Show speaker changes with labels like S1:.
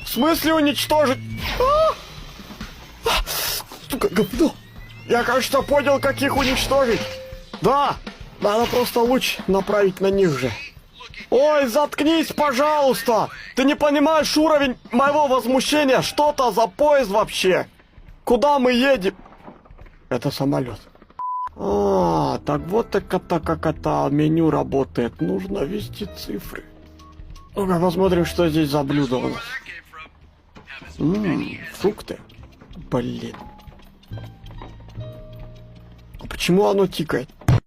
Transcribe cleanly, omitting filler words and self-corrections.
S1: В смысле уничтожить? Сука, говно. Я, кажется, понял, как их уничтожить. Да, надо просто луч направить на них же. Ой, заткнись, пожалуйста! Ты не понимаешь уровень моего возмущения? Что это за поезд вообще? Куда мы едем? Это самолет. А, так вот как это меню работает. Нужно ввести цифры. Ну-ка посмотрим, что здесь за блюдо у нас. Фрукты. Блин. А почему оно тикает?